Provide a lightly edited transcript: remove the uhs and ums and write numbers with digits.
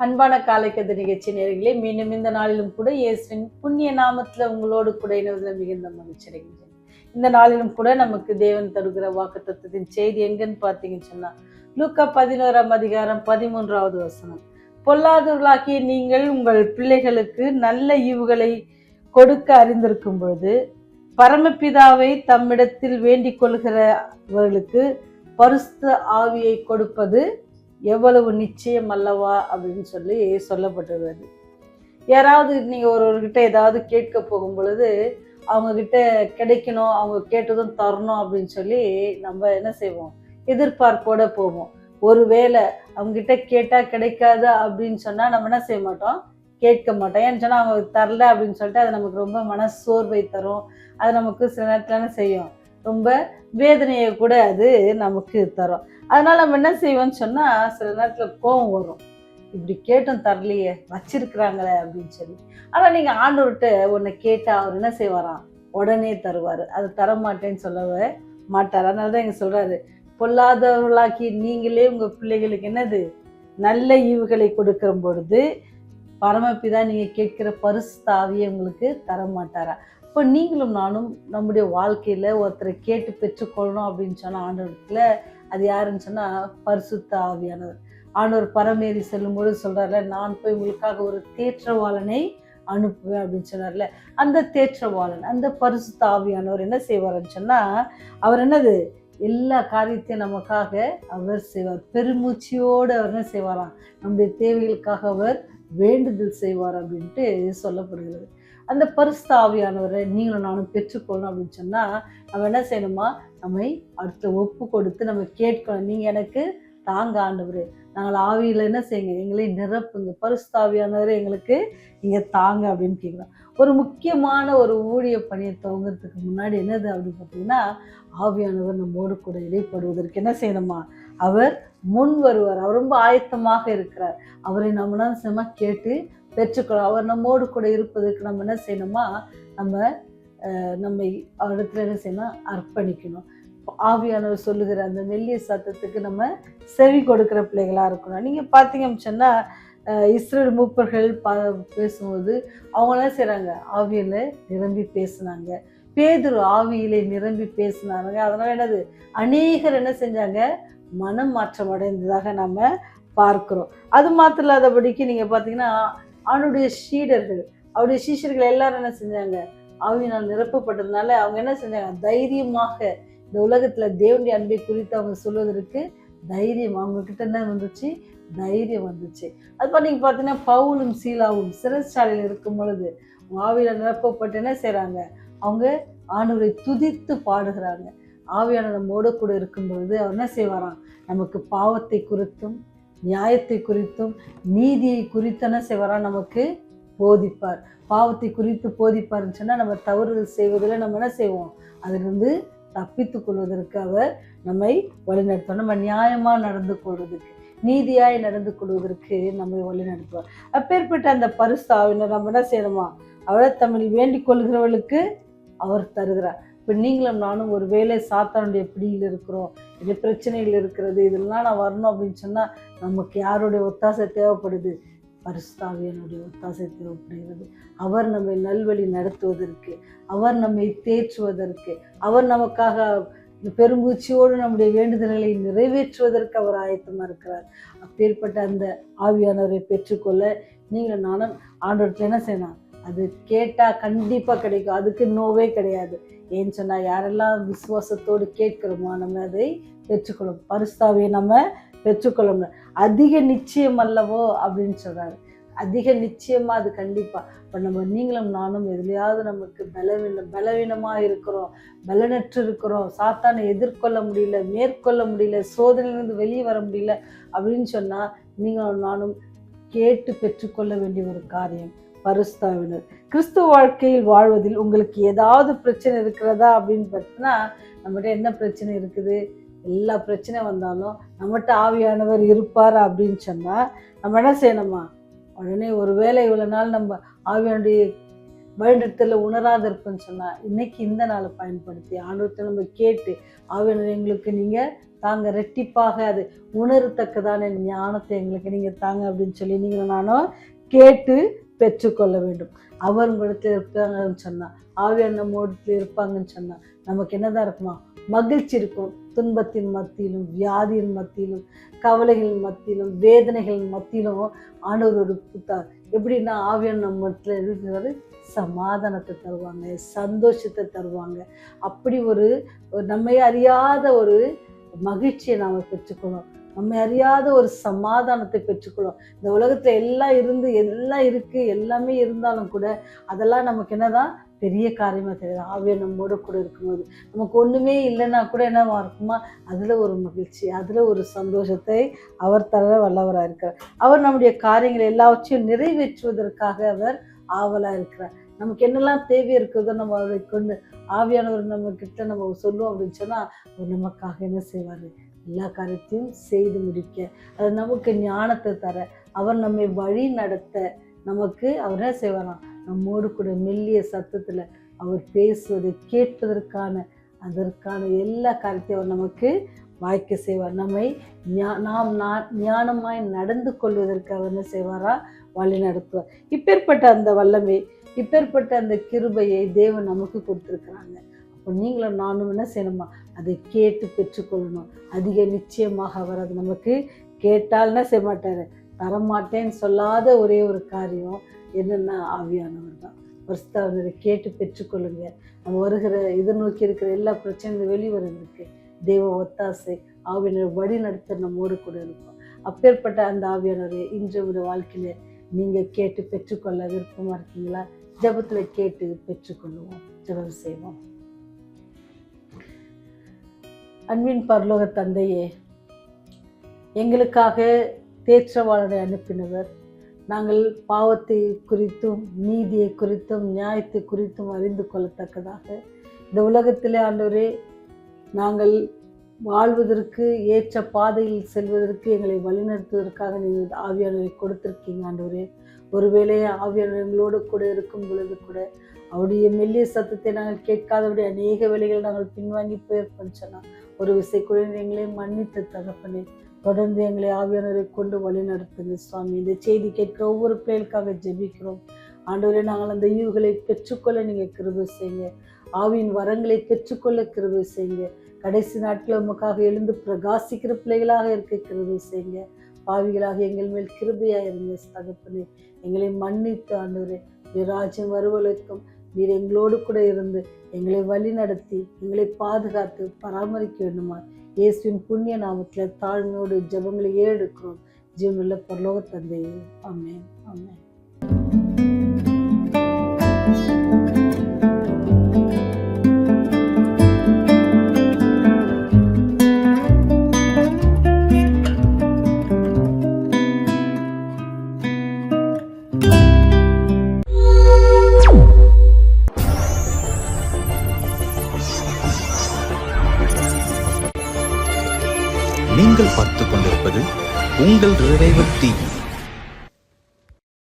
அன்பான காலைக்கது நிகழ்ச்சி நேயர்களே, மீண்டும் இந்த நாளிலும் கூட இயேசுவின் புண்ணிய நாமத்துல உங்களோடு கூட இணைவதில் மிகுந்த மகிழ்ச்சி அடைகின்றேன். இந்த நாளிலும் கூட நமக்கு தேவன் தருகிற வாக்குத்தத்தத்தின் செய்தி எங்கன்னு பார்த்தீங்கன்னு சொன்னா, லூக்கா 11:13 பொல்லாதவர்களாகிய நீங்கள் உங்கள் பிள்ளைகளுக்கு நல்ல ஈவுகளை கொடுக்க அறிந்திருக்கும் பொழுது பரமபிதாவை தம்மிடத்தில் வேண்டிக் கொள்கிறவர்களுக்கு பரிசுத்த ஆவியை கொடுப்பது எவ்வளவு நிச்சயம் அல்லவா அப்படின்னு சொல்லி சொல்லப்பட்டுள்ளது. யாராவது நீங்க ஒருவர்கிட்ட ஏதாவது கேட்க போகும் பொழுது அவங்க கிட்ட கிடைக்கணும், அவங்க கேட்டதும் தரணும் அப்படின்னு சொல்லி நம்ம என்ன செய்வோம், எதிர்பார்ப்போட போவோம். ஒருவேளை அவங்க கிட்ட கேட்டா கிடைக்காது அப்படின்னு சொன்னா நம்ம என்ன செய்ய மாட்டோம், கேட்க மாட்டோம். ஏன்னு சொன்னா அவங்க தரல அப்படின்னு சொல்லிட்டு அது நமக்கு ரொம்ப மன சோர்வை தரும். அது நமக்கு சில நேரத்துல என்ன செய்யும், ரொம்ப வேதனையை கூட அது நமக்கு தரும். அதனால நம்ம என்ன செய்வோம்னு சொன்னா சில நேரத்துல கோபம் வரும், இப்படி கேட்டும் தரலையே, வச்சிருக்கிறாங்களே அப்படின்னு சொல்லி. ஆனா நீங்க ஆண்டவர்கிட்ட ஒன்னு கேட்டா அவர் என்ன செய்வாராம், உடனே தருவாரு. அது தரமாட்டேன்னு சொல்லவே மாட்டார். அதனாலதான் இங்க சொல்றாரு, பொல்லாதவர்களாக்கி நீங்களே உங்க பிள்ளைகளுக்கு என்னது நல்ல ஈவுகளை கொடுக்கிற பொழுது பரமபிதா நீங்க கேட்கிற பரிசுத்த ஆவியை உங்களுக்கு தரமாட்டாரா. இப்போ நீங்களும் நானும் நம்முடைய வாழ்க்கையில ஒருத்தரை கேட்டு பெற்றுக்கொள்ளணும் அப்படின்னு சொன்னா ஆண்டவரத்துல, அது யாருன்னு சொன்னா பரிசுத்த ஆவியானவர். ஆண்டவர் பரமேறி செல்லும்போது சொல்றாருல, நான் போய் உங்களுக்காக ஒரு தேற்றவாளனை அனுப்புவேன் அப்படின்னு சொன்னார்ல. அந்த தேற்றவாளன், அந்த பரிசுத்த ஆவியானவர் என்ன செய்வாருன்னு சொன்னா, அவர் என்னது எல்லா காரியத்தையும் நமக்காக அவர் செய்வார். பெருமூச்சியோடு அவர் என்ன செய்வாராம், நம்முடைய தேவைகளுக்காக அவர் வேண்டுதல் செய்வார் அப்படின்ட்டு சொல்லப்படுகிறது. அந்த பரிசுத்த ஆவியானவரை நீங்களும் நானும் பெற்றுக்கொள்ளணும் அப்படின்னு சொன்னா நம்ம என்ன செய்யணுமா, நம்மை அடுத்த ஒப்பு கொடுத்து நம்ம கேட்கணும். நீங்க எனக்கு தாங்க ஆண்டவரே, நாங்கள் ஆவியில என்ன செய்யுங்க, எங்களை நிரப்புங்க, பரிசுத்த ஆவியானவரை எங்களுக்கு நீங்க தாங்க அப்படின்னு கேட்கலாம். ஒரு முக்கியமான ஒரு ஊழிய பணியை துவங்கிறதுக்கு முன்னாடி என்னது அப்படின்னு பார்த்தீங்கன்னா, ஆவியானவர் நம்மோடு கூட இடைப்படுவதற்கு என்ன செய்யணுமா, அவர் முன் வருவார். அவர் ரொம்ப ஆயத்தமாக இருக்கிறார். அவரை நம்ம என்ன செய்யணுமா, கேட்டு பெற்றுக்கொள்ளும். அவர் நம்மோடு கூட இருப்பதற்கு நம்ம என்ன செய்யணுமா, நம்மை இடத்துல என்ன செய்யணும், அர்ப்பணிக்கணும். ஆவியானவர் சொல்லுகிற அந்த மெல்லிய சத்தத்துக்கு நம்ம செவி கொடுக்கிற பிள்ளைகளா இருக்கணும். நீங்க பார்த்தீங்கன்னு சொன்னா இஸ்ரேல் மூப்பர்கள் பேசும்போது அவங்க என்ன செய்றாங்க, ஆவியில நிரம்பி பேசினாங்க. பேதுரு ஆவியிலே நிரம்பி பேசினாங்க. அதனால என்னது, அநேகர் என்ன செஞ்சாங்க, மனம் மாற்றம் அடைந்ததாக நம்ம பார்க்கிறோம். அது மாத்திரம் இல்லாதபடிக்கு நீங்க பார்த்தீங்கன்னா அவனுடைய அவருடைய சீஷர்கள் எல்லாரும் என்ன செஞ்சாங்க, ஆவியினால் நிரப்பப்பட்டதுனால அவங்க என்ன செஞ்சாங்க, தைரியமாக இந்த உலகத்துல தேவனுடைய அன்பை குறித்து அவங்க சொல்வதற்கு தைரியம் அவங்க கிட்ட என்ன வந்துச்சு, தைரியம் வந்துச்சு. அது நீங்க பார்த்தீங்கன்னா பவுலும் சீலாவும் சிறைச்சாலையில் இருக்கும் பொழுது ஆவியில நிரப்பப்பட்டு என்ன செய்யறாங்க, அவங்க ஆண்டவரை துதித்து பாடுகிறாங்க. ஆவியான நம்மோட கூட இருக்கும் பொழுது அவர் என்ன செய்வாராம், நமக்கு பாவத்தை குறித்தும் நியாயத்தை குறித்தும் நீதியை குறித்து என்ன செய்வாரா, நமக்கு போதிப்பார். பாவத்தை குறித்து போதிப்பாருன்னு சொன்னா நம்ம தவறுதல் செய்வதில் நம்ம என்ன செய்வோம், அதிலிருந்து தப்பித்துக் கொள்வதற்கு அவர் நம்மை வழிநடத்துவார். நம்ம நியாயமா நடந்து கொள்வதற்கு, நீதியாய் நடந்து கொள்வதற்கு நம்மை வழிநடத்துவார். அப்பேற்பட்ட அந்த பரிசுத்த ஆவியினர் நம்ம என்ன செய்யணுமா, அவரை தமிழ் வேண்டிக் கொள்கிறவர்களுக்கு அவர் தருகிறார். இப்போ நீங்களும் நானும் ஒரு வேளை சாத்தானுடைய பிடியில் இருக்கிறோம், இது பிரச்சனைகள் இருக்கிறது, இதெல்லாம் நான் வரணும் அப்படின்னு சொன்னால் நமக்கு யாருடைய ஒத்தாசை தேவைப்படுது, பரிசுத்த ஆவியானுடைய ஒத்தாசை தேவைப்படுகிறது. அவர் நம்மை நல்வழி நடத்துவதற்கு, அவர் நம்மை தேற்றுவதற்கு, அவர் நமக்காக பெருமூச்சியோடு நம்முடைய வேண்டுதல்களை நிறைவேற்றுவதற்கு அவர் ஆயத்தமாக இருக்கிறார். அப்பேற்பட்ட அந்த ஆவியானவரை பெற்றுக்கொள்ள நீங்களும் நானும் ஆண்டவரத்தில் என்ன செய்யணும், அது கேட்டா கண்டிப்பா கிடைக்கும், அதுக்கு நோவே கிடையாது. ஏன்னு சொன்னா யாரெல்லாம் விசுவாசத்தோடு கேட்கிறோமோ நம்ம அதை பெற்றுக்கொள்ளும். பரிசுத்தாவியை நம்ம பெற்றுக்கொள்ளணும். அதிக நிச்சயம் அல்லவோ அப்படின்னு சொல்றாரு. அதிக நிச்சயமா அது கண்டிப்பா. இப்போ நம்ம நீங்களும் நானும் எதுலையாவது நமக்கு பலவீனமா இருக்கிறோம், பலனற்று இருக்கிறோம், சாத்தானை எதிர்கொள்ள முடியல, மேற்கொள்ள முடியல, சோதனையிலிருந்து வெளியே வர முடியல அப்படின்னு சொன்னா நீங்களும் நானும் கேட்டு பெற்றுக்கொள்ள வேண்டிய ஒரு காரியம் பரிசுத்தாவினர். கிறிஸ்துவ வாழ்க்கையில் வாழ்வதில் உங்களுக்கு ஏதாவது பிரச்சனை இருக்கிறதா அப்படின்னு பார்த்தீங்கன்னா, நம்மகிட்ட என்ன பிரச்சனை இருக்குது, எல்லா பிரச்சனை வந்தாலும் நம்மகிட்ட ஆவியானவர் இருப்பார் அப்படின்னு சொன்னா நம்ம என்ன செய்யணுமா, உடனே ஒரு வேளை இவ்வளவு நாள் நம்ம ஆவியானுடைய வழிநடத்தல உணராத இருப்பேன்னு சொன்னா இன்னைக்கு இந்த நாளை பயன்படுத்தி ஆண்டவர்கிட்ட நம்ம கேட்டு, ஆவியானவர் எங்களுக்கு நீங்க தாங்க, ரெட்டிப்பாக அது உணரத்தக்கதான ஞானத்தை எங்களுக்கு நீங்கள் தாங்க அப்படின்னு சொல்லி நீங்கள் நானும் கேட்டு பெற்றுக்கொள்ள வேண்டும். அவர் உங்களிடத்தில் இருப்பாங்கன்னு சொன்னா, ஆவியானவர் நம்மோடத்தில் இருப்பாங்கன்னு சொன்னா நமக்கு என்னதான் இருக்குமா? மகிழ்ச்சி இருக்கும். துன்பத்தின் மத்தியிலும், வியாதியின் மத்தியிலும், கவலைகளின் மத்தியிலும், வேதனைகளின் மத்தியிலும் ஆண்டவர் ஒரு எப்படின்னா ஆவியானவர் நம்மத்துல இருக்கிறது சமாதானத்தை தருவாங்க, சந்தோஷத்தை தருவாங்க. அப்படி ஒரு நம்மை அறியாத ஒரு மகிழ்ச்சியை நாம் பெற்றுக்கணும், நம்மை அறியாத ஒரு சமாதானத்தை பெற்றுக்கணும். இந்த உலகத்துல எல்லாம் இருக்கு, எல்லாமே இருந்தாலும் கூட அதெல்லாம் நமக்கு என்னதான் பெரிய காரியமா தெரியாது. ஆவியானவர் நம்மோட கூட இருக்கும்போது நமக்கு ஒண்ணுமே இல்லைன்னா கூட என்னவா இருக்குமா? அதுல ஒரு மகிழ்ச்சி, அதுல ஒரு சந்தோஷத்தை அவர் தர வல்லவராக இருக்கிறார். அவர் நம்முடைய காரியங்களை எல்லாவற்றையும் நிறைவேற்றுவதற்காக அவர் ஆவலா இருக்கிறார். நமக்கு என்னெல்லாம் தேவை இருக்கிறதோ நம்ம அவரை கொண்டு ஆவியானவர் நம்ம கிட்ட நம்ம சொல்லுவோம் அப்படின்னு சொன்னா அவர் நமக்காக என்ன செய்வாரு? எல்லா காரியத்தையும் செய்து முடிக்க, அது நமக்கு ஞானத்தை தர, அவர் நம்மை வழி நடத்த நமக்கு அவர் என்ன செய்வாராம்? நம்மோடு கூட மெல்லிய சத்தத்துல அவர் பேசுவதை கேட்பதற்கான அதற்கான எல்லா காரியத்தையும் அவர் நமக்கு வாய்க்க செய்வார். நம்மை நாம் ஞானமாய் நடந்து கொள்வதற்கு அவர் என்ன செய்வாரா? வழி நடத்துவார். இப்பேற்பட்ட அந்த வல்லமை, இப்பேற்பட்ட அந்த கிருபையை தேவன் நமக்கு கொடுத்துருக்கிறாங்க. அப்போ நீங்களும் நானும் என்ன செய்யணுமா? அதை கேட்டு பெற்றுக்கொள்ளணும். அதிக நிச்சயமாக அவர் அது நமக்கு கேட்டால் என்ன செய்ய மாட்டாரு? தரமாட்டேன்னு சொல்லாத ஒரே ஒரு காரியம் என்னன்னா ஆவியானவர் தான். பரிசுத்தவான்களை கேட்டு பெற்றுக்கொள்ளுங்க. நம்ம வருகிற நோக்கி இருக்கிற எல்லா பிரச்சனையும் வெளிவருவதற்கு தேவ ஒத்தாசை, ஆவியானவர் வழி நடத்த நம்மோடு கூட இருக்கும். அப்பேற்பட்ட அந்த ஆவியானவரை இன்று ஒரு வாழ்க்கையில நீங்க கேட்டு பெற்றுக்கொள்ள விருப்பமா இருக்கீங்களா? ஜெபத்துல கேட்டு பெற்றுக்கொள்ளுவோம். ஜெபம் செய்வோம். அன்பின் பரலோக தந்தையே, எங்களுக்காக தேற்றவாளனை அனுப்பினவர். நாங்கள் பாவத்தை குறித்தும், நீதியை குறித்தும், நியாயத்தை குறித்தும் அறிந்து கொள்ளத்தக்கதாக இந்த உலகத்திலே ஆண்டவரே நாங்கள் வாழ்வதற்கு ஏற்ற பாதையில் செல்வதற்கு எங்களை வழிநடத்துவதற்காக நீங்கள் ஆவியானவரை கொடுத்திருக்கீங்க ஆண்டவரே. ஒருவேளை ஆவியானவர் எங்களோடு கூட இருக்கும் பொழுது கூட அவருடைய மெல்லிய சத்தத்தை நாங்கள் கேட்காதபடி அநேக வேளைகள் நாங்கள் பின்வாங்கி போயிருப்போம் சொன்னா ஒரு விசை கூட எங்களை மன்னித்து தகப்பனே, தொடர்ந்து எங்களை ஆவியானவரை கொண்டு வழி நடத்துங்க சுவாமி. இந்த செய்தி கேட்கிற ஒவ்வொரு பிள்ளைகளுக்காக ஜெபிக்கிறோம் ஆண்டவரே. நாங்கள் அந்த ஈவுகளை பெற்றுக்கொள்ள நீங்கள் கிருபை செய்யுங்க. ஆவியின் வரங்களை பெற்றுக்கொள்ள கிருபை செய்யுங்க. கடைசி நாட்கள் உமக்காக எழுந்து பிரகாசிக்கிற பிள்ளைகளாக இருக்க கிருபை செய்யுங்க. பாவிகளாக எங்கள் மேல் கிருபையாக இருங்க தகப்பனே. எங்களை மன்னித்து ஆண்டவரே, ராஜ்யம் வருவதற்கும் நீர் எங்களோடு கூட இருந்து எங்களை வழி நடத்தி எங்களை பாதுகாத்து பராமரிக்க வேண்டுமா இயேசுவின் புண்ணிய நாமத்தில் தாழ்மையோடு ஜெபங்களை ஏறெடுக்கிறோம். ஜீவனுள்ள பரலோக தந்தையே, ஆமென், ஆமென். நீங்கள் பார்த்துக் கொண்டிருப்பது உங்கள் ரிவைவல் டிவி.